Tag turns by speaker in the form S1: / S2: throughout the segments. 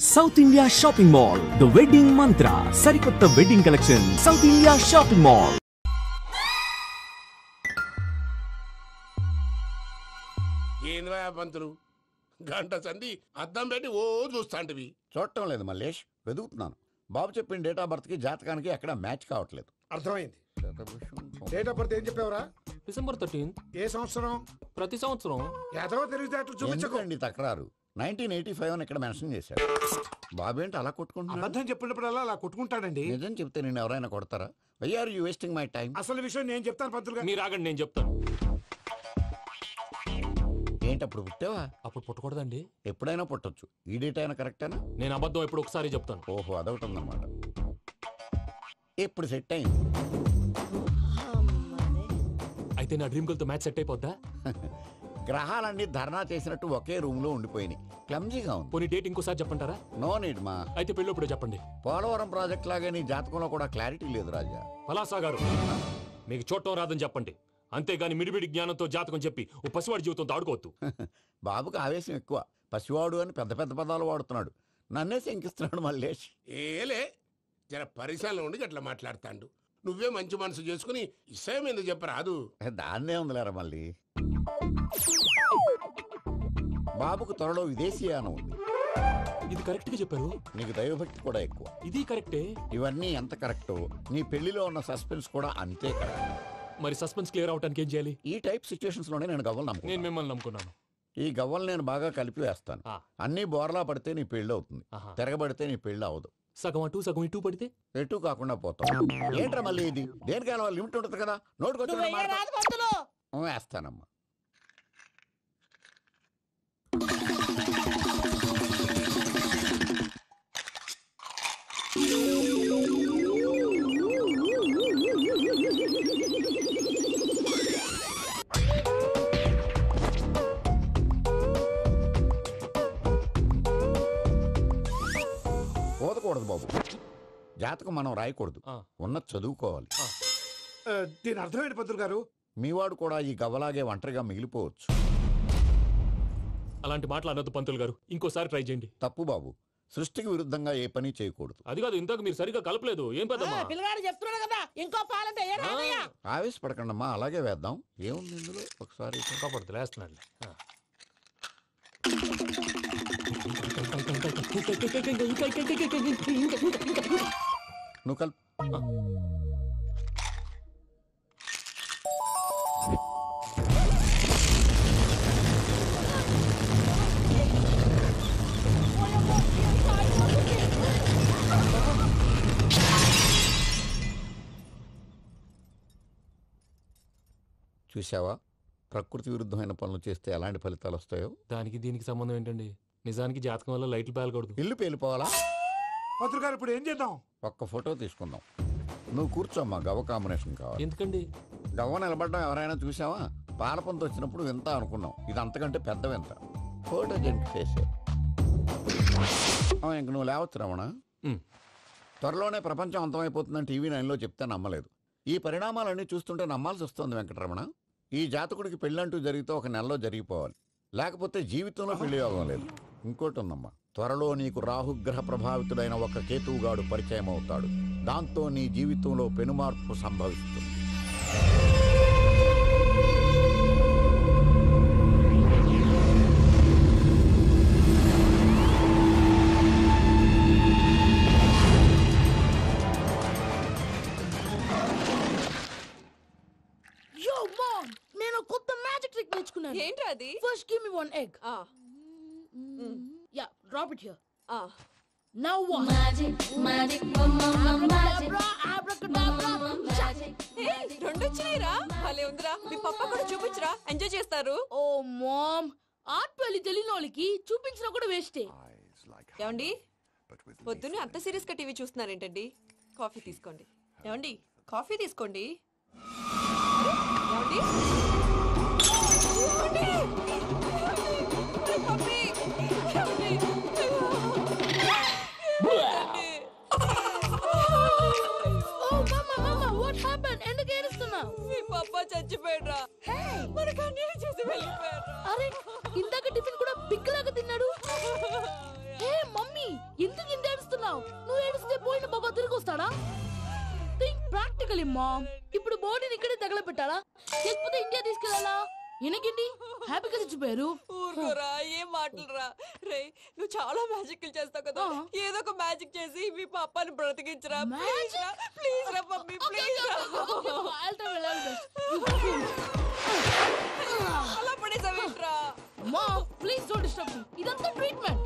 S1: South India shopping mall the wedding మంత్ర సరికొత్త wedding collection south India shopping mall.
S2: ఏంద్రా పంతులు గంట సంధి అద్దం పెట్టి ఓ చూస్తాంటివి.
S3: చూడటం లేదు మల్లేష్, వెతుకుతున్నాను. బాబు చెప్పిన డేట్ ఆఫ్ బర్త్ కి జాతకానికి ఎక్కడ మ్యాచ్ కావట్లేదు.
S4: అర్థమైంది. డేట్ ఆఫ్ బర్త్ ఏం చెప్పావురా?
S5: డిసెంబర్ 13.
S4: ఏ సంవత్సరం?
S5: ప్రతి సంవత్సరం.
S4: ఏదో తెలివితేటలు చూపించకండి.
S3: ఎందుకండి తక్రారు? 1985 అని ఇక్కడ మెన్షన్ చేశాడు. బాబు ఏంటి అలా కొట్టుకుంటున్నాడు?
S4: అబద్ధం చెప్పినప్పుడల్లా అలా కొట్టుకుంటాడండి.
S3: నిజం చెప్తే నేను ఎవరైనా కొడతారా? Why are you wasting my time?
S4: అసలు విషయం నేను చెప్తాను పంతులు గారు.
S5: మీరు ఆగండి, నేను చెప్తాను.
S3: ఏంటి అప్పుడు పుట్టావా?
S5: అప్పుడు పుట్టకూడదండి.
S3: ఎప్పుడైనా పుట్టొచ్చు. ఈ డేట్ అయినా కరెక్టేనా?
S5: నేను అబద్ధం ఎప్పుడు ఒకసారి చెప్తాను.
S3: ఓహో, అదొకటి ఉందన్నమాట. ఇప్పుడు సెట్ అయింది.
S5: అయితే నా డ్రీమ్ గర్ల్ తో మ్యాచ్ సెట్ అయిపోద్దా?
S3: గ్రహాలన్నీ ధర్నా చేసినట్టు ఒకే రూమ్ లో ఉండిపోయినాయి. క్లమ్జీగా ఉంది.
S5: పోనీ డేట్ ఇంకోసారి చెప్పంటారా?
S3: నో నీడ్ మా.
S5: అయితే పెళ్ళప్పుడు చెప్పండి.
S3: పోలవరం ప్రాజెక్ట్ లాగే నీ జాతకంలో కూడా క్లారిటీ లేదు రాజా.
S5: పలాసా గారు, మీకు చూడటం రాదని చెప్పండి. అంతేగాని మిడిమిడి జ్ఞానంతో జాతకం చెప్పి ఓ పసివాడి జీవితంతో ఆడుకోవద్దు.
S3: బాబుకి ఆవేశం ఎక్కువ. పసివాడు అని పెద్ద పెద్ద పదాలు వాడుతున్నాడు. నన్నే శంకిస్తున్నాడు మల్లేష్.
S2: ఏలే జర పరిశ్రమలో ఉండి అట్లా మాట్లాడతాండు. నువ్వే మంచి మనసు చేసుకుని ఇష్టం ఎందుకు చెప్పరాదు?
S3: దాన్నే ఉందిలేరా మళ్ళీ. బాబుకు త్వరలో విదేశీయానం ఉంది.
S5: ఇది కరెక్ట్ గా చెప్పారు.
S3: నీకు దైవభక్తి కూడా ఎక్కువ.
S5: ఇది కరెక్టే.
S3: ఇవన్నీ ఎంత కరెక్టో నీ పెళ్లిలో ఉన్న సస్పెన్స్ కూడా అంతే కరెక్ట్.
S5: మరి సస్పెన్స్ క్లియర్ అవడానికి ఏం చేయాలి?
S3: ఈ టైప్ సిచ్యువేషన్స్ లోనే నేను గవ్వలు
S5: నేను
S3: నమ్ముకున్నాను.
S5: మిమ్మల్ని నమ్ముకున్నాను.
S3: ఈ గవ్వలు నేను బాగా కలిపి వేస్తాను. అన్ని బోర్లా పడితే నీ పెళ్లి అవుతుంది. తిరగబడితే నీ పెళ్లి అవదు.
S5: సగం అటు సగం ఇటు పడితే
S3: ఎటు కాకుండా పోతాం. ఏంట్రా మళ్ళీ ఇది? దేనికైనా లిమిట్ ఉంటుంది కదా. నోటుకొచ్చి వేస్తానమ్మా. పోదకూడదు బాబు. జాతకం మనం రాయకూడదు, ఉన్నది చదువుకోవాలి.
S4: దీని అర్థమైంది పంతులు గారు.
S3: మీవాడు కూడా ఈ గవ్వలాగే ఒంటరిగా మిగిలిపోవచ్చు.
S5: అలాంటి మాటలు అనొద్దు పంతులు గారు. ఇంకోసారి ట్రై చేయండి.
S3: తప్పు బాబు. సృష్టికి విరుద్ధంగా ఏ పని చేయకూడదు.
S5: అది కాదు, ఇంతకు మీరు సరిగా కలపలేదు. ఏం పెద్దమ్మా?
S3: ఆవేశపడకండమ్మా, అలాగే వేద్దాం. ఏముంది ఇందులో? ఒకసారి
S5: కాపాడుతు లేస్తున్నాడు.
S3: నువ్వు కల్. చూసావా, ప్రకృతి విరుద్ధమైన పనులు చేస్తే ఎలాంటి ఫలితాలు వస్తాయో.
S5: దానికి దీనికి సంబంధం ఏంటండి? నిజానికి జాతకం వల్ల లైట్లు పేలకూడదు.
S3: ఇల్లు పేలిపోవాలా?
S4: పంతులు గారు ఇప్పుడు ఏం చేద్దాం?
S3: ఒక్క ఫోటో తీసుకుందాం. నువ్వు కూర్చోమ్మా. గవ్వ కాంబినేషన్ కావాలి.
S5: ఎందుకండి?
S3: గవ్వ నిలబడడం ఎవరైనా చూసావా? పాలపంత వచ్చినప్పుడు వింత అనుకున్నాం. ఇది అంతకంటే పెద్ద వింత. ఫోటో జంక్ చేసే ఇంక నువ్వు లేవచ్చు రమణ. త్వరలోనే ప్రపంచం అంతమైపోతుందని టీవీ 9లో చెప్తే నమ్మలేదు. ఈ పరిణామాలన్నీ చూస్తుంటే నమ్మాల్సి వస్తుంది వెంకటరమణ. ఈ జాతకుడికి పెళ్ళంటూ జరిగితే ఒక నెలలో జరిగిపోవాలి, లేకపోతే జీవితంలో పెళ్లి యోగం లేదు. ఇంకోటి ఉందమ్మా, త్వరలో నీకు రాహుగ్రహ ప్రభావితుడైన ఒక కేతువుగాడు పరిచయం అవుతాడు. దాంతో నీ జీవితంలో పెనుమార్పు సంభవిస్తుంది.
S6: ఏంట్రా అది?
S7: First give me one egg. Yeah, drop it here. Now what? Magic, magic,
S6: abracadabra, abracadabra. Hey, రెండు వచ్చినాయిరా. భలే ఉందిరా. మీ పప్ప కూడా చూపించరా, ఎంజాయ్ చేస్తారు.
S7: Oh mom, ఆర్ట్ పెళ్లి తెలియని వాళ్ళకి చూపించినా కూడా వేస్టే.
S6: ఏమండి, పొద్దున్నే అంత సీరియస్ గా టీవీ చూస్తున్నారేంటండి? కాఫీ తీసుకోండి. ఏమండి, కాఫీ తీసుకోండి. ఏమండి? మీ పప్ప చచ్చిపోయాడ్రా. మనకు అన్యాయం చేసి వెళ్ళిపోయాడ్రా.
S7: అరే ఇందాక టిఫిన్ కూడా పిక్కలాగా తిన్నాడు. హే మమ్మీ, ఎందుకు ఇంత ఏడుస్తున్నావు? నువ్వు ఏడిస్తే పోయిన బాబా తిరిగి వస్తాడా? Think practical mom. ఇప్పుడు బాడీని ఇక్కడే తగలబెట్టాలా లేకపోతే ఇండియా తీసుకెళ్ళాలా? ఎనకండి హ్యాపీగా చచ్చిపోయారు.
S6: ఊరుకోరా, ఏం మాటలురా. రే, నువ్వు చాలా మ్యాజిక్ చేస్తావు కదా, ఏదో ఒక మ్యాజిక్ చేసి మీ పాపాని బ్రతికించరా. ప్లీజ్ రా, ప్లీజ్ రా మమ్మీ, ప్లీజ్ రా. అలా పడేసావేంట్రా?
S7: Mom please don't disturb me. ఇదంతా ట్రీట్మెంట్.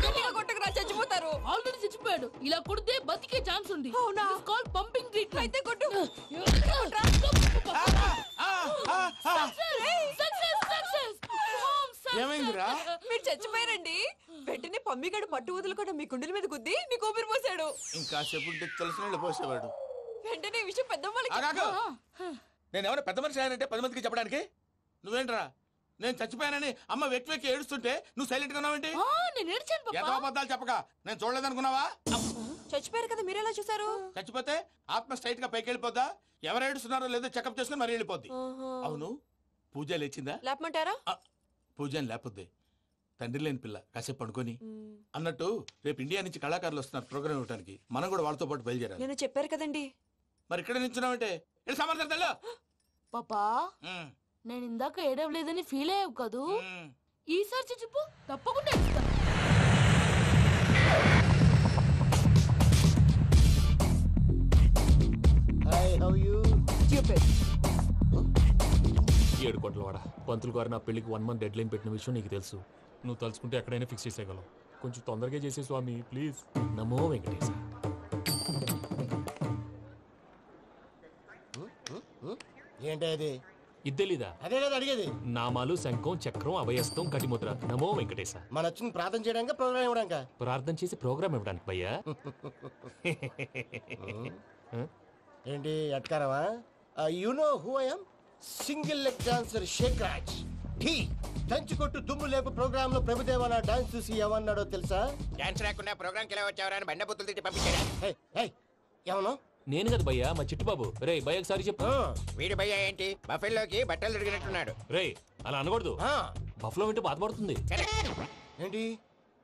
S6: గట్టిగా కొట్టకురా, చచ్చిపోతారు.
S7: ఆల్రెడీ చచ్చిపోయాడు. ఇలా కొడితే బతికే ఛాన్స్ ఉంది.
S6: అవునా?
S7: Call pumping treatment.
S6: అయితే కొట్టు.
S4: ఏమైందిరా?
S6: మీరు చచ్చిపోయారండి. వెంటనే పమ్మిగాడు పట్టు వదులుకుండా మీ గుండెల మీద గుద్ది మీకు ఊపిరి పోసాడు.
S8: ఇంకా చెప్పు తెలిసిన పోసేవాడు.
S6: వెంటనే ఈ విషయం పెద్ద
S8: నేను ఎవరైనా పెద్ద మనిషి ఆయనంటే 10 మందికి చెప్పడానికి నువ్వేంట్రా? నేను చచ్చిపోయానని అమ్మ వెక్కి వెక్కి ఏడుస్తుంటే నువ్వు సైలెంట్ గా ఉన్నావేంటి?
S7: నేను ఏడ్చాను
S8: ఎంతో
S7: పాపా.
S8: అబద్ధాలు చెప్పక నేను చూడలేదనుకున్నావా?
S6: చచ్చిపోయారు కదా, మీరెలా చూసారు?
S8: చచ్చిపోతే ఆత్మ స్ట్రైట్ గా పైకి వెళ్ళిపోద్దా? ఎవరు ఏడుస్తున్నారో లేదో చెకప్ చేసుకుని మరీ వెళ్ళిపోద్ది. అవును, పూజ లేచిందా?
S6: లేపమంటారా?
S8: పూజ అని లేకపోద్ది. తండ్రి లేని పిల్ల కాసేపు పడుకొని. అన్నట్టు రేపు ఇండియా నుంచి కళాకారులు వస్తున్నారు ప్రోగ్రామ్ ఇవ్వడానికి. మనం కూడా వాళ్ళతో పాటు బయలుదేరాలి.
S6: నేను చెప్పారు కదండి.
S8: మరి ఇక్కడ నిల్చున్నావంటే సమర్థతలో
S7: పాపా నేను ఇందాక ఏడవలేదని ఫీల్ అయ్యావు కదూ. ఈసారి చచ్చిపో, తప్పకుండా ఏడుస్తా.
S5: ఏడు కోట్ల వాడ పంతులు గారు నా పెళ్లికి 1 month డెడ్ లైన్ పెట్టిన విషయం నీకు తెలుసు. నువ్వు తలుచుకుంటే ఎక్కడైనా ఫిక్స్ చేసేయగలవు. కొంచెం తొందరగా చేసే స్వామి ప్లీజ్. నమో వెంకటేశ.
S9: ఏంటి అది?
S5: ఇద్దెలీదా?
S9: అదే కదా అడిగేది.
S5: నామాలు శంఖం చక్రం అభయస్తం కటిముద్ర. నమో వెంకటేశ.
S9: మన వచ్చింది ప్రార్థన చేయడానికి, ప్రోగ్రామ్ ఇవ్వడానికి.
S5: ప్రార్థన చేసి ప్రోగ్రామ్ ఇవ్వడానికి భయ్యా.
S9: ఏంటి అట్కారమా? You know who I am? Single leg dancer Shaik Raj. Dhee దంచి కొట్టు దుమ్ము లేపు ప్రోగ్రామ్ లో ప్రభుదేవ నా డాన్స్ చూసి ఏమన్నాడో తెలుసా?
S3: డాన్స్ రాకుండా ప్రోగ్రామ్ కి ఎలా వచ్చావరా అని బండ బుద్ధులు తిట్టి పంపించాడు.
S9: ఏమను?
S5: నేను కదా భయ్యా, మా చిట్టుబాబు. రే భయ్య ఒకసారి చెప్పు.
S3: వీడి భయ్య ఏంటి బఫెల్లోకి బట్టలు తిరిగినట్టున్నాడు.
S5: రే అలా అనకూడదు. బఫ్లో వింటే బాధపడుతుంది.
S9: ఏంటి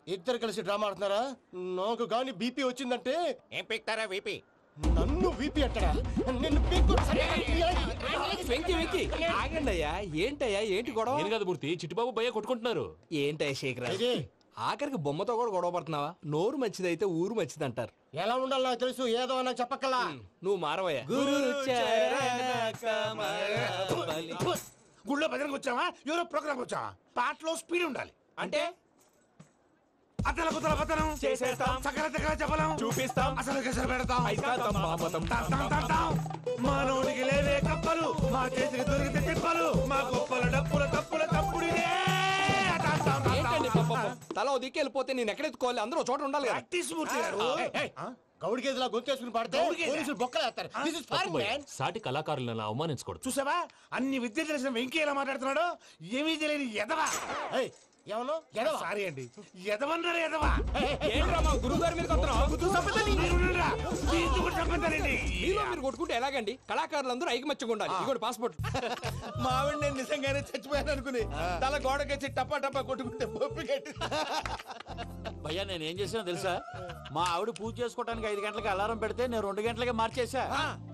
S9: ఇద్దరు కలిసి డ్రామా ఆడుతున్నారా? నాకు గాని బీపీ వచ్చిందంటే
S3: ఏం పీక్తారా వీపీ?
S9: నన్ను వీపీ అట్టడా? నిన్ను
S10: వెంకీ వెంకీ ఆగండి అయ్యా. ఏంటయ్యా ఏంటి గొడవ?
S5: నేను కదా మూర్తి, చిట్టుబాబు భయ్య కొట్టుకుంటున్నారు.
S10: ఏంటయ్యా శేఖర్, ఆఖరికి బొమ్మతో కూడా గొడవ పడుతున్నావా? నోరు మంచిదైతే ఊరు మంచిది అంటారు.
S9: ఎలా ఉండాలి నాకు తెలుసు, ఏదో నాకు చెప్పక్కలా.
S10: నువ్వు మారవయ్యా.
S4: గుళ్ళో భజనకు వచ్చావా? ఎవరో ప్రోగ్రామ్ వచ్చావా? పాటలో స్పీడ్ ఉండాలి.
S10: అంటే
S4: అతల కుతల పతనం
S10: చేసేస్తాం,
S4: సకల దగ్గర చెప్పలేం,
S10: చూపిస్తాం,
S4: అసలు గసలు పెడతాం.
S10: అయితాం, బామతం.
S4: మానవుడికి లేవే కప్పలు, మా చేతికి దొరికితే తిప్పలు, మా గొప్పల డప్పుల తప్పుల తప్పుడిదే.
S10: ఏంటండి పాపం? తల ఓ దిక్కు వెళ్ళిపోతే నేను ఎక్కడెత్తుకోవాలి? అందరూ చోట ఉండాలి కదా.
S4: ప్రాక్టీస్ మూర్తి గారు.
S9: గౌడికి ఎదులా గొంతేసుకుని పాడితే పోలీసులు బొక్కలేస్తారు. This is foreign, man.
S5: సాటి కళాకారులను అవమానించకూడదు.
S4: చూసావా అన్ని విద్య తెలిసిన వెంకీ ఎలా మాట్లాడుతున్నాడు? ఏమీ తెలియని ఎదవా.
S9: ఏమను ఎదవా?
S4: సారీ అండి, ఎదవన్నారు ఎదవా.
S10: ఏంట్రా మా గురువు గారి మీద
S4: మీలో
S10: మీరు కొట్టుకుంటే ఎలాగండి? కళాకారులందరూ ఐకమత్యంగా ఉండాలి. ఇగోటి పాస్పోర్ట్.
S8: మా ఆవిడ నేను నిజంగానే చచ్చిపోయాను అనుకుని తల గోడకొచ్చి టపా టపా కొట్టుకుంటే పొప్పి కట్టి.
S11: భయ్యా నేనేం చేసినా తెలుసా? మా ఆవిడ పూజ చేసుకోవడానికి 5 గంటలకి అలారం పెడితే నేను 2 గంటలకే మార్చేసా.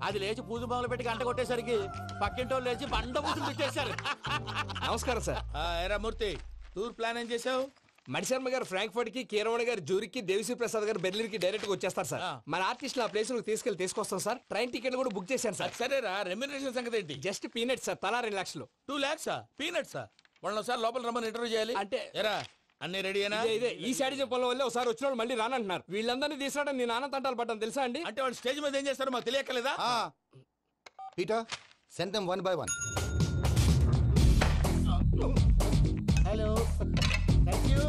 S11: అది లేచి పూజ మొదలు పెట్టి గంట కొట్టేసరికి పక్కింటోళ్ళు లేచి బండ పూజలు పెట్టేశారు.
S10: నమస్కారం సార్.
S8: ఏరా మూర్తి, టూర్ ప్లాన్ ఏం చేసావు?
S10: మణిశర్మ గారు ఫ్రాంక్ఫర్ట్ కి, కీరవాణి గారు జూరిక్ కి, దేవిశ్రీ ప్రసాద్ గారు బెర్లిన్ కి డైరెక్ట్ గా వచ్చేస్తారు సార్. మన ఆర్టిస్ట్ ఆ ప్లేస్ తీసుకెళ్లి తీసుకొస్తాం సార్. ట్రైన్ టికెట్ కూడా బుక్ చేశాను సార్.
S8: సరేరా, రెమ్యూనరేషన్ సంగతి ఏంటి?
S10: జస్ట్ పీనట్స్ సార్, తలా 2 లక్షలు.
S8: 2 lakhs పీనట్సా? వాళ్ళని ఒకసారి లోపల రమ్మని ఇంటర్వ్యూ చేయాలి.
S10: అంటే
S8: ఎరా అన్ని రెడీ అయినా?
S10: ఇదే ఈ శాడిజం పనుల వల్లే ఒకసారి వచ్చిన వాళ్ళు మళ్ళీ రానంటున్నారు. వీళ్ళందరినీ తీసుకురావడం నేను నాన్న తంటాలు పడ్డాను తెలుసా అండి?
S8: అంటే వాళ్ళు స్టేజ్ మీద ఏం చేస్తారో మాకు తెలియక్కలేదా?
S3: Peter, send them one by one.
S9: Hello, thank you.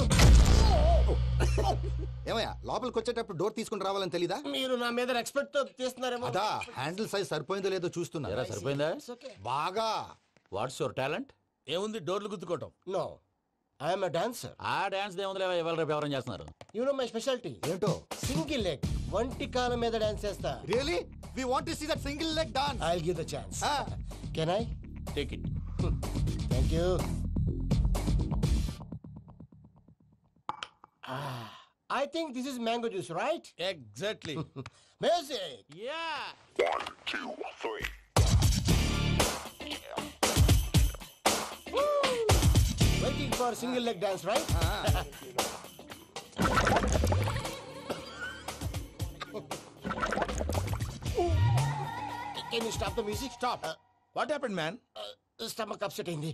S3: ఏమయ్యా లోపలికి వచ్చేటప్పుడు డోర్ తీసుకుని రావాలని తెలీదా?
S9: మీరు నా మీద ఎక్స్పెక్ట్ తో తీస్తున్నారేమో.
S3: అదా హ్యాండిల్ సైజ్ సరిపోయిందో లేదో చూస్తున్నా.
S11: సరిపోయిందా?
S3: బాగా.
S11: What's your talent?
S8: ఏముంది డోర్లు గుద్దుకోవటం.
S9: No, I'm a dancer.
S11: ఆ డాన్స్ దేవుందిలే, ఇవాళ రేపు ఎవరైనా చేస్తున్నారు.
S9: యు నో మై స్పెషాలిటీ
S3: ఏంటో?
S9: సింగిల్ లెగ్, వంటి కాలం మీద డాన్స్ చేస్తా.
S3: Really we want to see that single leg dance.
S9: I will give the chance. Can I
S11: take it.
S9: Thank you. I think this is mango juice, right?
S8: Exactly.
S9: Music.
S11: Yeah.
S12: 1, 2, 3.
S9: Waiting for single leg dance, right? Can you stop the music?
S8: Stop. What happened, man?
S9: Stomach upset అయింది.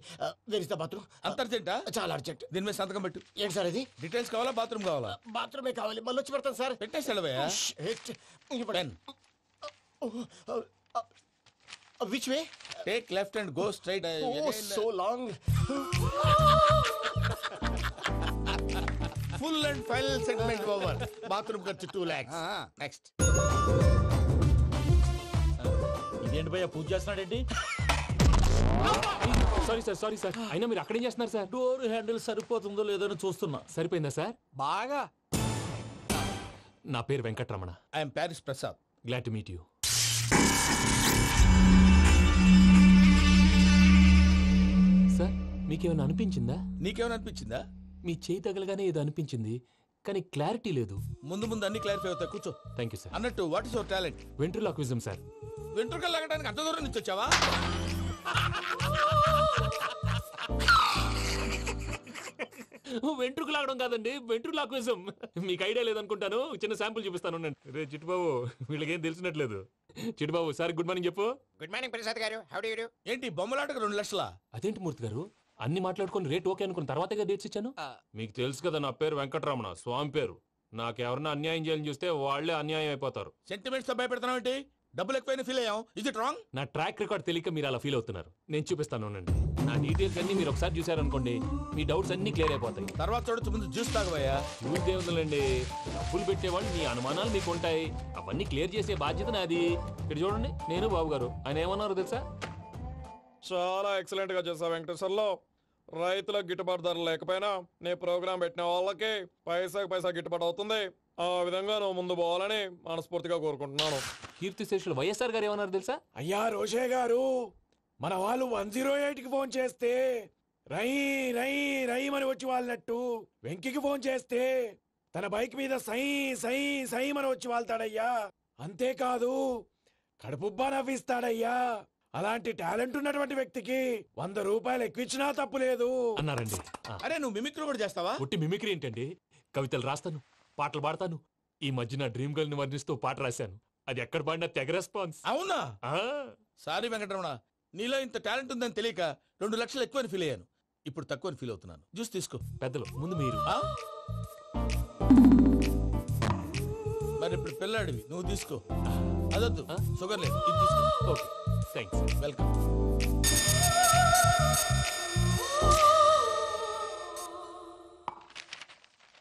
S9: Where is the bathroom?
S8: అంత అర్జెంటా?
S9: చాలా urgent.
S8: దీని మీద సంతకం పెట్టు.
S9: ఏంటి sir ఇది?
S8: Details కావాలా బాత్రూమ్ కావాలా?
S9: బాత్రూమే కావాలి. మళ్ళీ వచ్చి పెడతాను సార్.
S8: పెట్టేసి వెళ్ళవయ్యా. Pen.
S9: Which way?
S8: Take left and go straight.
S9: Oh, so long.
S8: Full and final segment over. Bathroom ఖర్చు 2 lakhs. Next.
S11: ఇదేంటి భయ్యా పూజ చేస్తున్నాడేంటి?
S5: సారీ సార్ అయినా మీరు అక్కడేం చేస్తున్నారు సార్?
S11: డోర్ హ్యాండిల్ సరిపోతుందో లేదో అని చూస్తున్నా.
S5: సరిపోయిందా సార్?
S11: బాగా.
S5: నా పేరు Venkataramana.
S8: I am Paris Prasad.
S5: Glad to meet you. Sir మీకేమైనా అనిపించిందా?
S8: నీకేమైనా అనిపించిందా?
S5: మీ చేయి తగలగానే ఏదో అనిపించింది కానీ క్లారిటీ లేదు.
S8: ముందు అన్ని క్లారిఫై అవుతాయి. కూర్చో.
S5: Thank you sir.
S8: అన్నట్టు what is your talent?
S5: Ventriloquism sir.
S8: వెంట్రుకలు లాగడానికి అంత దూరం నుంచి వచ్చావా?
S5: వెంట్రుకు లాగడం కాదండి, వెంట్రులాక్విజం. మీకు ఐడియా లేదనుకుంటాను. చిన్న శాంపుల్ చూపిస్తాను. రే చిట్టుబాబు, వీళ్ళకేం తెలిసినట్లేదు. చిట్టుబాబు సార్ గుడ్ మార్నింగ్ చెప్పు.
S13: Good morning Prasad garu. How do you do?
S8: ఏంటి బొమ్మలాటకు 2 లక్షలా?
S5: అదేంటి మూర్తి గారు, అన్ని మాట్లాడుకొని రేట్ ఓకే అనుకున్న తర్వాతగా డేట్స్ ఇచ్చాను. మీకు తెలుసు కదా నా పేరు వెంకటరమణ, స్వామి పేరు. నాకెవరన్నా అన్యాయం చేయాలని చూస్తే వాళ్లే అన్యాయం అయిపోతారు.
S8: సెంటిమెంట్స్ తో భయపెడతావు ఏంటి? డబ్బులు ఎక్కువైనా ఫీల్ అయ్యాం. Is it wrong?
S5: నా ట్రాక్ రికార్డ్ తెలియక మీరు అలా ఫీల్ అవుతున్నారు. నేను చూపిస్తాను ఉండండి. నా డీటెయిల్స్ అన్ని మీరు ఒకసారి చూసారనుకోండి, మీ డౌట్స్ అన్ని క్లియర్ అయిపోతాయి.
S8: తర్వాత చూడొచ్చు, ముందు జ్యూస్ తాగబోయా.
S5: జ్యూస్ దేవుందండి, డబ్బులు పెట్టేవాళ్ళు మీ అనుమానాలు మీకు ఉంటాయి. అవన్నీ క్లియర్ చేసే బాధ్యత నాది. ఇక్కడ చూడండి, నేను బాబు గారు. ఆయన ఏమన్నారు తెలుసా?
S14: చాలా ఎక్సలెంట్ గా చేసావు వెంకటేశ్వర్లో. రైతులకు గిట్టుబాటు ధర లేకపోయినా నీ ప్రోగ్రాం పెట్టిన వాళ్ళకి పైసాకి పైసా గిట్టుబాటు అవుతుంది. ఆ విధంగా నువ్వు ముందు పోవాలని మనస్ఫూర్తిగా కోరుకుంటున్నాను.
S5: కీర్తి శేషులు వైఎస్ఆర్ గారు ఏమన్నారు తెలుసా?
S14: అయ్యా రోషే గారు, మన వాళ్ళు 108కి ఫోన్ చేస్తే రై రై రైమని వచ్చి వాళ్ళనట్టు, వెంకికి ఫోన్ చేస్తే తన బైక్ మీద సై సై సైమని వచ్చి వాళ్తాడయ్యా. అంతేకాదు కడుపుబ్బా నవ్విస్తాడయ్యా. అలాంటి టాలెంట్ ఉన్నటువంటి వ్యక్తికి 100 రూపాయలు ఎక్కువిచ్చినా తప్పు లేదు
S5: అన్నారండి.
S8: అరే నువ్వు మిమిక్రీ కూడా చేస్తావా?
S5: పుట్టి మిమిక్రీ ఏంటండి? కవితలు రాస్తాను, పాటలు పాడతాను. ఈ మధ్య నా డ్రీమ్ గర్ల్ ని వర్ణిస్తూ పాట రాశాను. అది ఎక్కడ పాడినా తెగ రెస్పాన్స్.
S8: అవునా? సారీ వెంకటరమణ, నీలో ఇంత టాలెంట్ ఉందని తెలియక 2 లక్షలు ఎక్కువని ఫీల్ అయ్యాను. ఇప్పుడు తక్కువని ఫీల్ అవుతున్నాను. జ్యూస్ తీసుకో.
S5: పెద్దలు ముందు మీరు.
S8: మరి ఇప్పుడు పిల్లాడివి, నువ్వు తీసుకో. అదొద్దు, షుగర్ లేదు, ఇది తీసుకో.
S5: Okay thanks.
S8: వెల్కమ్.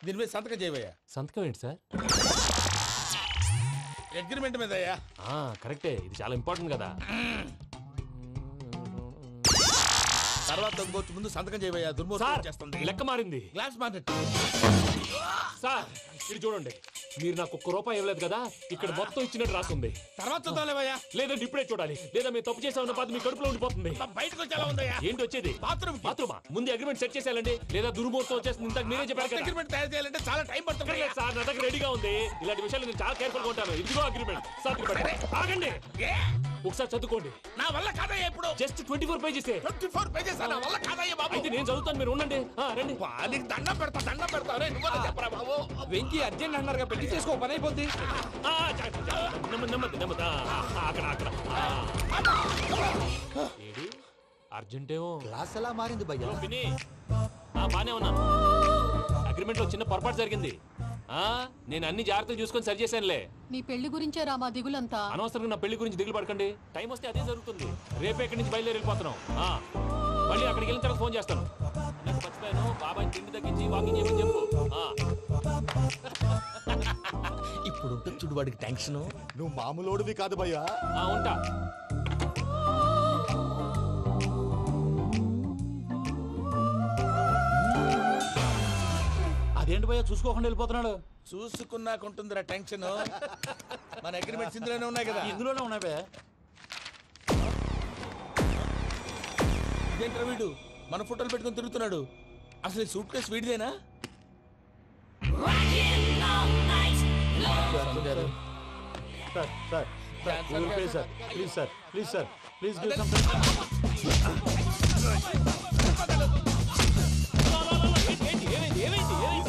S8: దీని మీద సంతకం చేయవయ్యా.
S5: సంతకం ఏంటి సార్?
S8: అగ్రిమెంట్ మీద అయ్యా.
S5: కరెక్టే, ఇది చాలా ఇంపార్టెంట్ కదా.
S8: తర్వాత ఇంకొచ్చి ముందు సంతకం చేయవయ్యా. దుర్మోహం చేస్తుంది.
S5: లెక్క మారింది.
S8: Glass market.
S5: సార్ ఇది చూడండి, మీరు నాకు 1 రూపాయి ఇవ్వలేదు కదా, ఇక్కడ మొత్తం ఇచ్చినట్టు రాస్తుంది.
S8: తర్వాత చూద్దాంలేవయ్యా.
S5: లేదంటే ఇప్పుడే చూడాలి, లేదా మీరు తప్పు చేసామన్న బాధ మీ కడుపులో ఉండిపోతుంది.
S8: బయటకు వచ్చేలా ఉందయ్యా.
S5: ఏంటి వచ్చేది?
S8: బాత్రూమా?
S5: ముందు అగ్రిమెంట్ సెట్ చేసేయాలండి, లేదా దుర్మూర్తం వచ్చేస్తుంది. ఇంతకు మీరే చెప్పారు కదా.
S8: అగ్రిమెంట్ తయారు చేయాలంటే చాలా టైం పడుతుంది
S5: సార్. నా దగ్గర రెడీగా ఉంది. ఇలాంటి విషయాలు నేను చాలా కేర్ఫుల్ గా ఉంటాను. ఇదిగో అగ్రిమెంట్. ఆగండి, ఒకసారి చదువుకోండి.
S8: నా వల్ల కాదయ్యా. ఇప్పుడు
S5: జస్ట్ 24 పేజెస్.
S8: 24 పేజెస్ నా వల్ల కాదయ్యా బాబు.
S5: అయితే నేను చదువుతాను, మీరు ఉండండి. రండి.
S8: నీకు దండం పెడతా. చెప్పరా బాబు.
S10: వెంకీ అర్జెంట్ అన్నారుగా, పెళ్లి చేసుకో, పని అయిపోద్ది.
S5: నెమ్మది. అక్కడ ఏడి అర్జెంటేమో.
S11: క్లాస్ ఎలా మారింది భయ్యా?
S5: బానే ఉన్నాను. అగ్రిమెంట్ లో చిన్న పొరపాటు జరిగింది. నేను అన్ని జాగ్రత్తలు చూసుకొని సరి చేశానులే.
S15: నీ పెళ్లి గురించే రా మా దిగులంతా.
S5: అనవసరంగా నా పెళ్లి గురించి దిగులు పడకండి. టైం వస్తే అదే జరుగుతుంది. రేపే ఇక్కడి నుంచి బయలుదేరి వెళ్ళిపోతున్నాం. మళ్ళీ అక్కడికి వెళ్ళిన తర్వాత ఫోన్ చేస్తాను. నాకు మర్చిపోయాను, బాబాయ్ తిండి తగ్గించి వాకింగ్ చేయమని చెప్పు.
S8: ఇప్పుడు ఉంటుంది చూడు వాడికి టెన్షన్.
S11: నువ్వు మామూలోడివి కాదు భయ్యా.
S5: ఉంటా.
S11: అదేంటి భయ్యా చూసుకోకుండా వెళ్ళిపోతున్నాడు?
S8: చూసుకున్నాకుంటుందిరా టెన్షన్. మన అగ్రిమెంట్స్ ఇందులోనే ఉన్నాయి కదా.
S11: ఇందులోనే ఉన్నాయి భయ్యా.
S8: ఇదేంట్రా వీడు మన ఫోటోలు పెట్టుకుని తిరుగుతున్నాడు? అసలు సూట్ కేసు వీడిదేనా?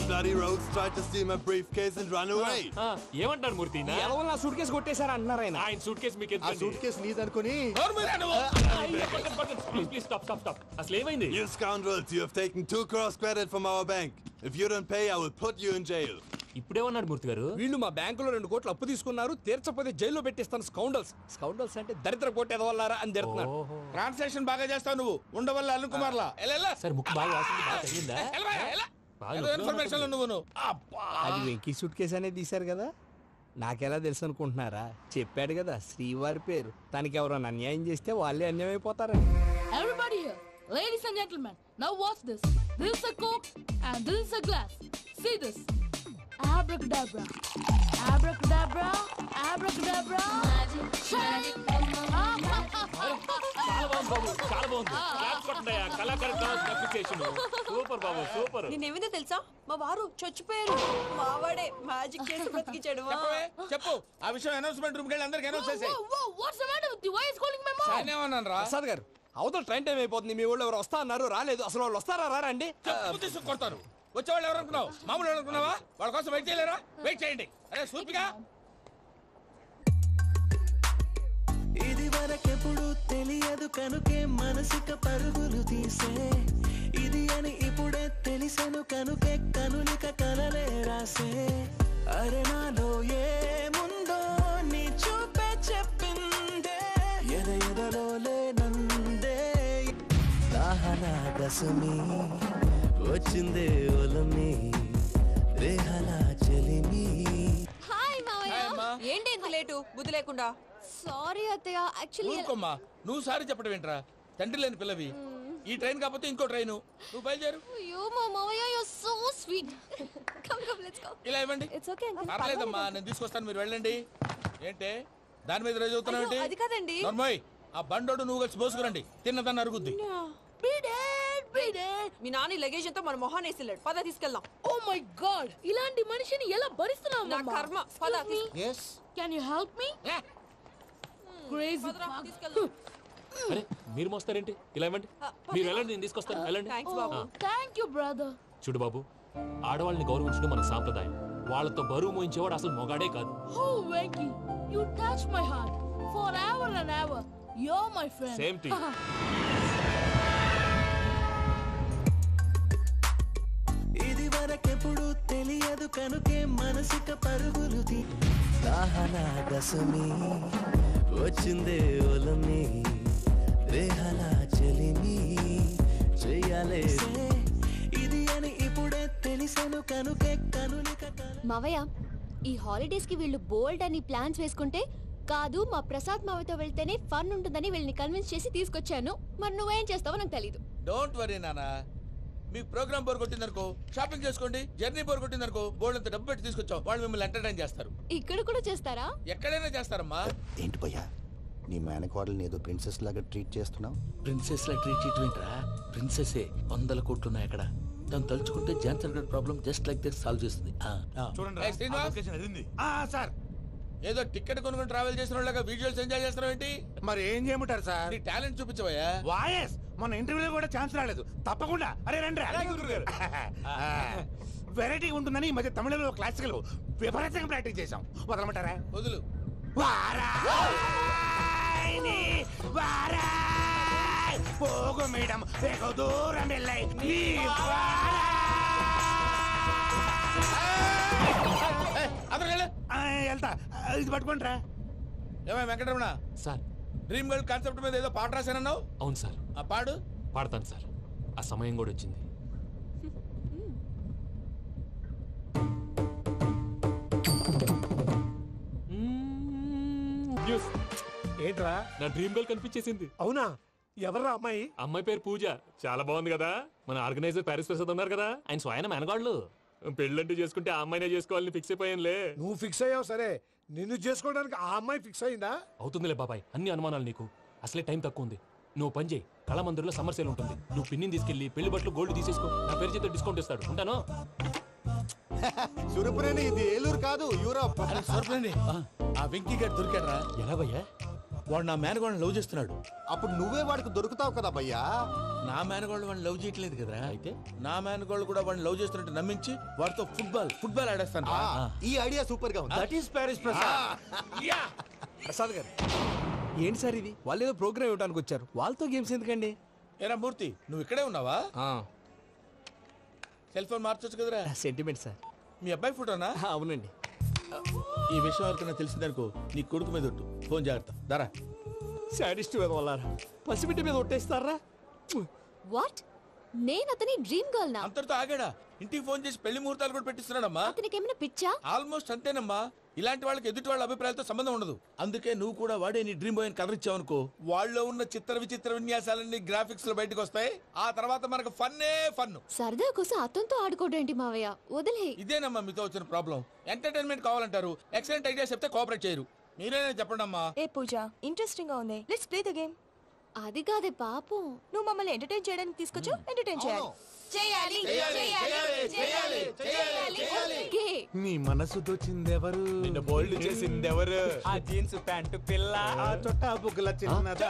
S16: Bloody rogues tried to steal my briefcase and run away.
S5: ఏమంటారు మూర్తి
S10: ఎలా నా సూట్ కేసు కొట్టేశారా అన్నారు ఆయన.
S5: ఆయన సూట్ కేసు మీకు
S16: ఆ సూట్ కేసు నీదనుకుని
S5: ప్లీజ్ స్టాప్ స్టాప్ స్టాప్ అసలు ఏమైంది?
S16: You scoundrels, you have taken 2 crores credit from our bank. If you don't pay, I will put you in jail.
S5: ఇప్పుడేమన్నాడు మూర్తి గారు?
S10: వీళ్ళు మా బ్యాంకులో 2 కోట్లు అప్పు తీసుకున్నారు, తీర్చపోతే జైల్లో పెట్టిస్తాను. స్కౌండల్స్ అంటే దరిద్ర కోట ఎదవల్లారా అని తిడుతున్నారు.
S8: ట్రాన్సాక్షన్ బాగా చేస్తావు నువ్వు, ఉండవల్ల అల్లు కుమార్లా.
S5: సరే ముక్కు బాగా వాసింది, బాగా తగిలిందా?
S8: ఇన్ఫర్మేషన్ నువ్వు
S10: అది వెంకీ సూట్ కేసు అనేది తీశారు కదా, నాకెలా తెలుసు అనుకుంటున్నారా? చెప్పాడు కదా శ్రీవారి పేరు. తనకి ఎవరైనా అన్యాయం చేస్తే వాళ్ళే అన్యాయం అయిపోతారని.
S7: Everybody here, ladies and gentlemen, now watch this. This is a Coke and this is a glass. See this. Abracadabra. Abracadabra. Abracadabra. Magic.
S5: చాలా బాగుంది బాబు, చాలా బాగుంది. క్లాప్స్ కొట్టండి, కళాకారు అప్రిసియేషన్. సూపర్ బాబు, సూపర్.
S6: నేనేమిందో తెలుసా, మా వారు చచ్చిపోయారు, మావాడే మ్యాజిక్ చేసి బ్రతికించాడు.
S8: చెప్పు ఆ విషయం. అనౌన్స్మెంట్ రూమ్ కెళ్ళి అందరికి అనౌన్స్ చేసేయ్.
S7: What's the matter with you? Why is calling my mom?
S8: నేనేమన్నాను రా
S10: ప్రసాద్ గారు, అవతల ట్రైన్ టైం అయిపోతుంది. మీ ఊళ్ళో ఎవరు వస్తా అన్నారు, రాలేదు. అసలు వాళ్ళు వస్తారా రారా అండి?
S8: తీసుకు కొడతారు. వచ్చేవాళ్ళు ఎవరు అనుకున్నావు? మామూలు అనుకున్నావా? వాళ్ళ కోసం వెయిట్ చేయలేరా? వెయిట్ చేయండి. అరే సూపిగా
S17: ఇది వరకెప్పుడు తెలియదు కనుకే మనసిక పరుగులు తీసే, ఇది అని ఇప్పుడే తెలిసెను కనుకే కనులిక కలలే రాసే. అరే నాలో ఏముందో నీ చూపే చెప్పిందే, ఎదలో లేనందే. దాహనా దశమి వచ్చిందే ఒలమి, రేహలా చెలిమి.
S6: హాయ్ మావయ్య. ఏంటి ఇంత లేటు, బుద్ధి లేకుండా?
S15: సారీ అత్తయ్య, యాక్చువల్లీ
S8: ఊరుకోమ్మా. నువ్వు సారీ చెప్పడం ఏంట్రా? తండ్రి లేని పిల్లవి. ఈ ట్రైన్ కాకపోతే ఇంకో ట్రైన్. నువ్వు బయలుదేరు.
S15: అయ్యో మా మావయ్య, you are so sweet. Come let's go.
S8: ఇలా ఇవ్వండి.
S15: It's okay uncle.
S8: పర్లేదమ్మా, నేను తీసుకొస్తాను, మీరు వెళ్ళండి. ఏంటే దాని మీద రోజు అవుతున్నావు ఏంటి?
S6: అది కాదండి.
S8: నర్మోయ్, ఆ బండోడు నువ్వు కలిసి పోసుకురండి. తిన్నదాన్ని అరుగుద్ది.
S6: మీ నాని లగేజ్ అంతా మన మొహాన్ వేసిల్లాడు. పద తీసుకెళ్దాం.
S7: Oh my God! ఇలాంటి మనిషిని ఎలా భరిస్తున్నావు?
S6: నా కర్మ. పద.
S9: Yes.
S7: Can you help me? Crazy.
S6: తీసుకెళ్దాం.
S5: అరే మీరు మోస్తారేంటి? ఇలా ఇవ్వండి, మీరు వెళ్ళండి, నేను తీసుకొస్తాను. వెళ్ళండి.
S7: Thank you, brother.
S5: చూడు బాబు, ఆడవాళ్ళని గౌరవించడం మన సాంప్రదాయం. వాళ్ళతో బరువు మోయించేవాడు అసలు మొగాడే కాదు.
S7: Oh, Venky, you touch my heart forever and ever. You're my friend.
S5: Same to you.
S17: ఇది వరకెప్పుడు తెలియదు కనుకే మనసిక పరుగులు తీ. దాహనా దశమి వచ్చిందే ఒలమి, రేహలా చెలిమి చెయ్యాలే. ఇది అని ఇప్పుడే తెలిసెను కనుకే కనులిక.
S15: మావయ్య, ఈ హాలిడేస్ కి వీళ్ళు బోల్డ్ అని ప్లాన్స్ వేసుకుంటే, కాదు మా ప్రసాద్ మావయ్యతో వెళ్తేనే ఫన్ ఉంటుందని వీళ్ళని కన్విన్స్ చేసి తీసుకొచ్చాను. మరి నువ్వేం చేస్తావో నాకు తెలీదు.
S8: డోంట్ వరీ నానా. మీకు ప్రోగ్రామ్ బోర్ కొట్టిందనుకో షాపింగ్ చేసుకోండి. జర్నీ బోర్ కొట్టిందనుకో బోల్డ్ అంత డబ్బు పెట్టి తీసుకొచ్చాం. వాళ్ళు మిమ్మల్ని ఎంటర్టైన్ చేస్తారు.
S15: ఇక్కడ కూడా చేస్తారా?
S8: ఎక్కడైనా చేస్తారమ్మా.
S9: ఏంటి భయ్యా, నీ మేనకోడల్ని ఏదో ప్రిన్సెస్ లాగా ట్రీట్ చేస్తున్నావు?
S11: ప్రిన్సెస్ లా ట్రీట్ చేయటమేంట్రా? ప్రిన్సెసే 100 కోట్లు ఉన్నాయి అక్కడ. దాన్ని తలుచుకుంటే జాన్సన్ గడ్ problem just like this solve చేస్తుంది.
S8: చూడండి సార్, ఏదో టికెట్ కొనుక్కొని ట్రావెల్ చేసిన వాళ్ళగా విజువల్స్ ఎంజాయ్ చేస్తున్నావు ఏంటి?
S4: మరి ఏం చేయమంటారు సార్?
S8: నీ టాలెంట్ చూపించవయ్యా.
S4: వాయస్ మన ఇంటర్వ్యూలో కూడా ఛాన్స్ రాలేదు. తప్పకుండా అరే రండి. వెరైటీ ఉంటుందని ఈ మధ్య తమిళంలో క్లాసికల్ విపరీతంగా ప్రాక్టీస్ చేశాం. వదలమంటారా?
S8: వదులు.
S4: పోగు మేడం వెగు దూరం వెళ్ళై వెళ్తా. ఇది పట్టుకుంటారా?
S8: ఏమై Venkataramana
S5: sir,
S8: dream girl concept మీద ఏదో పాట రాశానన్నావు?
S5: అవును సార్.
S8: ఆ పాడు.
S5: పాడతాను సార్, ఆ సమయం కూడా వచ్చింది.
S4: ఏంట్రా?
S5: నా డ్రీమ్ గర్ల్ కనిపించేసింది.
S4: అవునా? ఎవరా అమ్మాయి?
S5: అమ్మాయి పేరు పూజ. చాలా బాగుంది కదా. మన ఆర్గనైజర్ ప్యారిస్ ప్రసాద్ ఉన్నారు కదా, ఆయన స్వయం మెనగాళ్ళు. పెళ్ళంటూ చేసుకుంటే ఆ అమ్మాయినే చేసుకోవాలని ఫిక్స్ అయిపోయానులే.
S4: నువ్వు ఫిక్స్ అయ్యావు సరే, నిన్ను చేసుకోవడానికి ఆ అమ్మాయి ఫిక్స్ అయిందా?
S5: అవుతుందిలే బాబాయ్, అన్ని అనుమానాలు నీకు. అసలే టైం తక్కువ ఉంది. నువ్వు పని చేయి, కళామందిర్లో సమ్మర్ సేల్ ఉంటుంది. నువ్వు పిన్నిని తీసుకెళ్లి పెళ్లి బట్టలు గోల్డ్ తీసేసుకో. నా పేరు చేత డిస్కౌంట్ ఇస్తాడు. ఉంటాను.
S3: సురపురేని ఇది ఏలూరు కాదు యూరోప్.
S8: సురపురేని ఆ వెంకీ గారు దొరికాడరా.
S11: ఎలా భయ్యా?
S8: వాడు నా మేనగోళ్ళని లవ్ చేస్తున్నాడు.
S3: అప్పుడు నువ్వే వాడికి దొరుకుతావు కదా భయ్యా.
S8: నా మేనగోళ్ళు వాడిని లవ్ చేయట్లేదు కదరా. అయితే నా మేనగోళ్ళు కూడా వాడిని లవ్ చేస్తున్నట్టు నమ్మించి వాడితో ఫుట్బాల్ ఆడేస్తాను.
S3: ఈ ఐడియా సూపర్ గా ఉంది.
S11: That is Paris Prasad.
S10: Prasad గారు ఏంటి సార్ ఇది? వాళ్ళు ఏదో ప్రోగ్రామ్ ఇవ్వడానికి వచ్చారు, వాళ్ళతో గేమ్స్ ఎందుకండి?
S8: ఏరా మూర్తి, నువ్వు ఇక్కడే ఉన్నావా? సెల్ ఫోన్ మార్చొచ్చు కదరా.
S10: Sentiment sir.
S8: మీ అబ్బాయి ఫోటోనా?
S10: అవునండి.
S8: ఈ విషయం ఎవరికైనా తెలిసిందనుకో నీ కొడుకు మీద ఒట్టు. ఫోన్ జాగ్రత్త. దారా.
S10: సాడిస్ట్ మీద వాళ్ళారా, పసిబిడ్డ మీద ఒట్టేస్తారా?
S15: వాట్? నేను అతని డ్రీమ్ గర్ల్ నా?
S8: అంతటితో ఆగాడా? ఇంటికి ఫోన్ చేసి పెళ్లి ముహూర్తాలు కూడా పెట్టిస్తున్నాడమ్మా.
S15: అతనికి ఏమైనా పిచ్చా?
S8: ఆల్మోస్ట్ అంతేనమ్మా. ఇలాంటి వాళ్ళకి ఎదుటి వాళ్ళ అభిప్రాయాలతో సంబంధం ఉండదు. అందుకే నువ్వు కూడా వాడే నీ డ్రీమ్ బాయ్ కవర్ ఇచ్చావనుకో, వాళ్ళలో ఉన్న చిత్ర విచిత్ర విన్యాసాలన్నీ గ్రాఫిక్స్ లో బయటకు వస్తాయి. ఆ తర్వాత మనకు ఫన్నే ఫన్.
S15: సరదా కోసం అతనితో ఆడుకోవడం మావయ్య, వదిలే.
S8: ఇదేనమ్మా మీతో వచ్చిన ప్రాబ్లం. ఎంటర్టైన్మెంట్ కావాలంటారు, ఎక్సలెంట్ ఐడియా చెప్తే కోఆపరేట్ చేయరు. మీరేనా చెప్పండి అమ్మా.
S6: ఏ పూజ, ఇంట్రెస్టింగ్ గా ఉంది, లెట్స్ ప్లే ద గేమ్.
S15: అది కాదే పాపం,
S6: నువ్వు మమ్మల్ని ఎంటర్టైన్ చేయడానికి తీసుకొచ్చు, ఎంటర్టైన్ చేయాలి.
S4: నీ మనసు దోచిందెవరు? నిన్ను బోల్డ్ చేసిందెవరు? ఆ జీన్స్ ప్యాంటు పిల్ల, ఆ చొట్టా బుగ్గల చిన్నదా.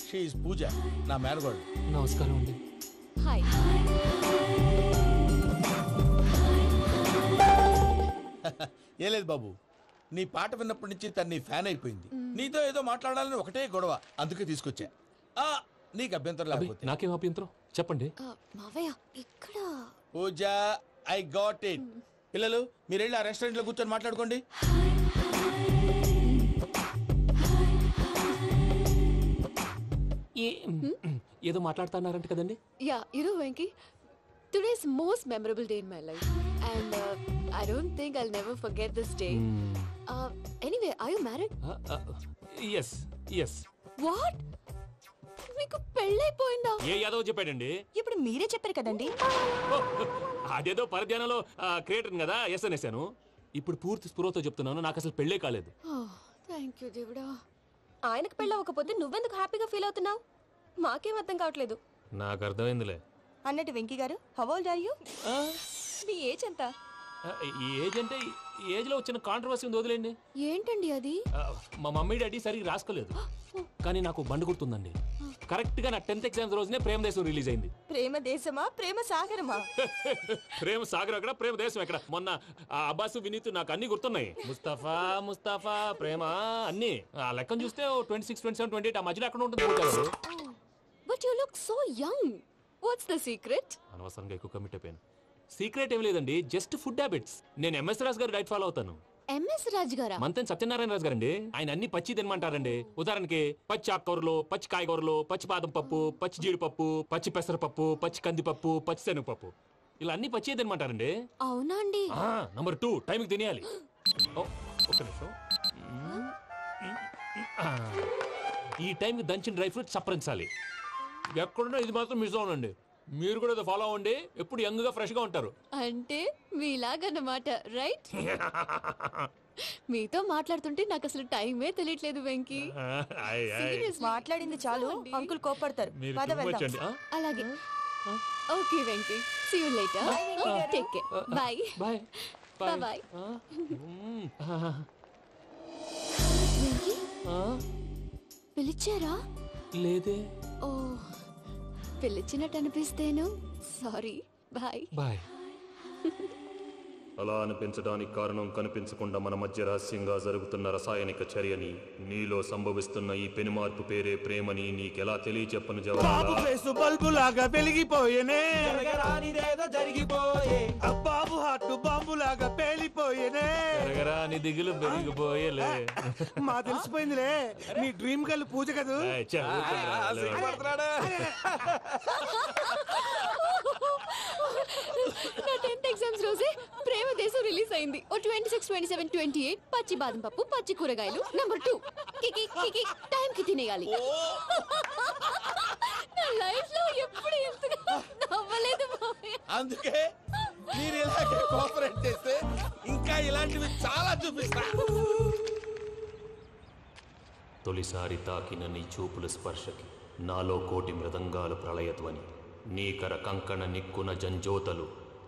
S8: షీఈస్ పూజ, నా మేనగోడు.
S5: నమస్కారం అండి.
S15: హాయ్.
S8: ఏ లేదు బాబు, నీ పాట విన్నప్పటి నుంచి తను నీ ఫ్యాన్ అయిపోయింది. నీతో ఏదో మాట్లాడాలని ఒకటే గొడవ, అందుకే తీసుకొచ్చా. నీకు అభ్యంతరం లేకపోతే.
S5: నాకేం అభ్యంతరం చెప్పండి.
S15: మావయ్య ఇక్కడ.
S8: పూజ, ఐ గాట్ ఇట్. పిల్లలు మీరు వెళ్ళి ఆ రెస్టారెంట్ లో కూర్చొని మాట్లాడుకోండి.
S5: ఏదో మాట్లాడుతున్నారంట కదండి.
S15: Yeah, Venky, today's most memorable day in my life, and I don't think I'll never forget this day. Anyway, are you married?
S5: Yes.
S15: What? మీకు పెళ్ళైపోయిందా?
S5: ఏ యాదవ్ చెప్పాడండి?
S6: ఇప్పుడు మీరే చెప్పారు కదండి.
S5: అదేదో పరధ్యానంలో క్రియేటర్ కదా ఎస్ అనేసాను. ఇప్పుడు పూర్తి స్పృహతో చెప్తున్నాను, నాకు అసలు పెళ్ళే కాలేదు.
S15: థ్యాంక్ యూ దేవుడా.
S6: ఆయనకు పెళ్ళవకపోతే నువ్వెందుకు హ్యాపీగా ఫీల్ అవుతున్నావు? మాకేం అర్థం కావట్లేదు.
S5: నాకు అర్థమైందిలే.
S6: అన్నట్టు వెంకీ గారు, హౌ ఓల్డ్ ఆర్ యు? మీ ఏజ్ ఎంత?
S5: ఈ ఏజ్ అంటే ఏజ్ లో వచ్చిన కాంట్రవర్సీ ఉంది, వదిలేండి.
S15: ఏంటండి అది?
S5: మా మమ్మీ డాడీ సరిగ్గా రాసుకోలేదు, కానీ నాకు బండి గుర్తుందండి. కరెక్ట్ గా నా 10th ఎగ్జామ్స్ రోజునే ప్రేమ దేశం రిలీజ్ అయింది.
S6: ప్రేమ దేశమా, ప్రేమ సాగరమా?
S5: ప్రేమ సాగరం ఎక్కడ, ప్రేమ దేశం ఎక్కడ? మొన్న అబ్బాసు వినీత్ నాకు అన్ని గుర్తున్నాయి. ముస్తఫా ప్రేమ అన్ని ఆ లెక్కను చూస్తే 26, 27, 28 ఆ మధ్యలో ఎక్కడ ఉంటుంది.
S15: But you look so young. What's the secret?
S5: అనవసరంగా ఎక్కువ కమిట్ అయిపోయాను. సీక్రెట్ ఏం లేదండి, జస్ట్ ఫుడ్ హ్యాబిట్స్. నేను ఎంఎస్ రాజు గారు డైట్ ఫాలో అవుతాను.
S15: ఎంఎస్ రాజు గారా?
S5: మంతెన్ సత్యనారాయణ రాజు గారండి. ఆయన అన్ని పచ్చి తినమంటారండి. ఉదాహరణకి పచ్చి ఆకుకూరలు, పచ్చి కాయగూరలు, పచ్చి బాదం పప్పు, పచ్చి జీడిపప్పు, పచ్చి పెసరపప్పు, పచ్చి కందిపప్పు, పచ్చి శనగపప్పు, ఇలా అన్ని పచ్చి తినమంటారండి.
S15: అవునా అండి?
S5: నంబర్ 2, టైంకి తినేయాలి. ఒక్క నిమిషం. ఈ టైంకి దంచిన డ్రై ఫ్రూట్స్ సప్పరించాలి. ఎక్కడున్నా ఇది మాత్రం మిస్ అవునండి. మీరు కూడా ఫాలో అవ్వండి, ఎప్పుడు యంగ్ గా ఫ్రెష్ గా ఉంటారు.
S15: అంటే మీలాగన్నమాట, రైట్? మీతో మాట్లాడుతుంటే నాకు అసలు టైమే తెలియట్లేదు వెంకీ.
S6: మాట్లాడింది చాలు, అంకుల్ కోపడతారు.
S15: అలాగే. Okay Venky, see you later. Take care. Bye
S5: bye
S15: bye. Venky, పిలిచారా?
S5: లేదే.
S15: ఓ, పిలిచినట్టు అనిపిస్తేను సారీ. Bye
S5: bye. అలా అనిపించడానికి కారణం కనిపించకుండా మన మధ్య రహస్యంగా జరుగుతున్న రసాయనిక చర్యని, నీలో సంభవిస్తున్న ఈ పెనుమార్పు పేరే ప్రేమని నీకెలా తెలియచెప్పను
S4: బాబు ఫేసు బల్బు లాగా వెలిగిపోయేనే,
S10: జరిగిపోయే.
S4: బాబు హార్ట్ బాంబు లాగా పేలిపోయేనే.
S5: నీ దిగులు పెరిగిపోయేలే.
S4: మా తెలిసిపోయిందిలే, నీ డ్రీమ్ గర్ల్ పూజ కదూ.
S15: నా 10th ఎగ్జామ్స్ రోజే ప్రేమ దేశం రిలీజ్ అయింది. 26, 27, 28 పచ్చి బాదం పప్పు, పచ్చి కూరగాయలు. నంబర్ 2, కికి టైం కి తినేయాలి. నా లైఫ్ లో ఎప్పుడు ఇంతగా నవ్వలేదు.
S8: అందుకే మీరు ఇలాగే కోఆపరేట్ చేస్తే ఇంకా ఇలాంటివి చాలా చూపిస్తా.
S5: తొలిసారి తాకిన నీ చూపుల స్పర్శకి నాలో కోటి మృదంగాలు ప్రళయధ్వని. నీకర కంకణ నిక్కున జంజోతలు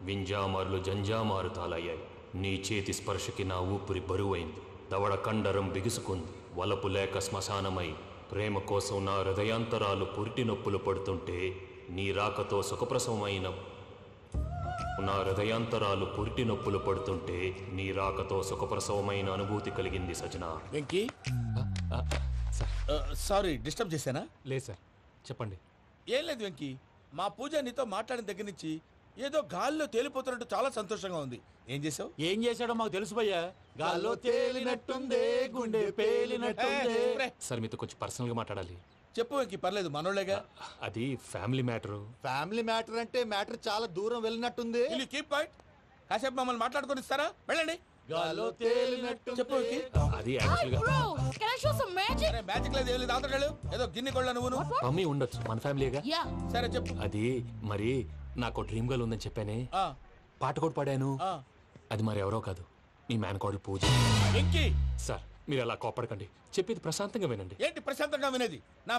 S5: వింజామారులు జంజామారు తాలయ్యాయి. నీ చేతి స్పర్శకి నా ఊపిరి బరువైంది. దవడ కండరం బిగుసుకుంది. వలపు లేక శ్మశానమై ప్రేమ కోసం నా హృదయాంతరాలు పురిటి నొప్పులు పడుతుంటే నీ రాకతో సుఖప్రసవమైన నా హృదయాంతరాలు పురిటి నొప్పులు పడుతుంటే నీ రాకతో సుఖప్రసవమైన అనుభూతి కలిగింది సజనా.
S8: వెంకీ సారీ డిస్టర్బ్ చేశానా?
S5: లేదు సార్, చెప్పండి.
S8: ఏం లేదు వెంకీ, మా పూజ నీతో మాట్లాడిన దగ్గర నుంచి ఏదో గాల్లో తేలిపోతున్నట్టు చాలా సంతోషంగా ఉంది. ఏం చేసావు?
S11: ఏం చేశాడో మాకు తెలుసు భయ్యా. గాల్లో తేలినట్టుందే, గుండె పేలినట్టుందే.
S5: సార్ మీతో కొంచెం పర్సనల్గా మాట్లాడాలి.
S8: చెప్పు వెంకీ, పర్లేదు మనోళ్ళేగా.
S5: అది ఫ్యామిలీ మ్యాటరు.
S18: ఫ్యామిలీ మ్యాటర్ అంటే మ్యాటర్ చాలా దూరం వెళ్ళినట్టుంది.
S8: Keep point. కాసేపు మమ్మల్ని మాట్లాడుకొని ఇస్తారా? వెళ్ళండి.
S18: గాల్లో తేలినట్టు
S8: చెప్పు వెంకీ.
S5: అది యాక్చువల్గా
S8: మ్యాజిక్ లేదు, ఏం లేదు. ఆతడాడు ఏదో గిన్నె కొళ్ళ నువ్వు.
S5: మమ్మీ ఉండొచ్చు, మన ఫ్యామిలీగా.
S8: సరే చెప్పు.
S5: అది మరి నాకు డ్రీమ్ గర్ల్ ఉందని చెప్పానే, పాట కూడా పాడాను. అది మరి ఎవరో కాదు, మీ మేనకోడలు పూజ. సార్ మీరు అలా కోపడకండి, చెప్పేది ప్రశాంతంగా వినండి.
S8: ఏంటి ప్రశాంతంగా వినేది? నా